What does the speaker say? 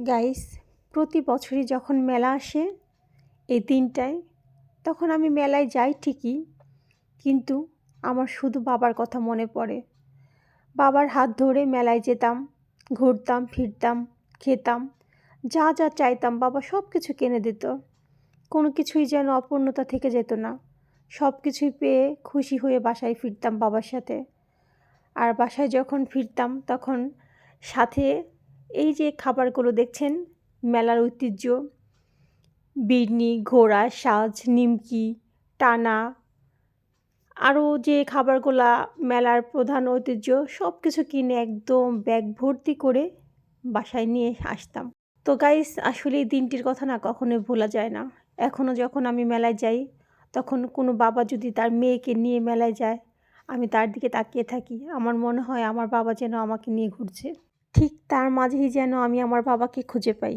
Guys, প্রতি বছরই যখন মেলা আসে এই দিনটায়, তখন আমি মেলায় যাই ঠিকই, কিন্তু আমার শুধু বাবার কথা মনে পড়ে। বাবার হাত ধরে মেলায় যেতাম, ঘুরতাম ফিরতাম, খেতাম, যা যা চাইতাম বাবা সব কিছু কিনে দিত। কোনো কিছুই যেন অপূর্ণতা থেকে যেত না। সব কিছুই পেয়ে খুশি হয়ে বাসায় ফিরতাম বাবার সাথে। আর বাসায় যখন ফিরতাম তখন সাথে এই যে খাবারগুলো দেখছেন, মেলার ঐতিহ্য, বিড়নি, ঘোড়া, সাজ, নিমকি, টানা, আরও যে খাবারগুলা মেলার প্রধান ঐতিহ্য, সব কিছু কিনে একদম ব্যাগ ভর্তি করে বাসায় নিয়ে আসতাম। তো গাইস, আসলে এই দিনটির কথা না কখনোই ভোলা যায় না। এখনও যখন আমি মেলায় যাই, তখন কোনো বাবা যদি তার মেয়েকে নিয়ে মেলায় যায়, আমি তার দিকে তাকিয়ে থাকি। আমার মনে হয় আমার বাবা যেন আমাকে নিয়ে ঘুরছে। ঠিক তার মাঝেই যেন আমি আমার বাবাকে খুঁজে পাই।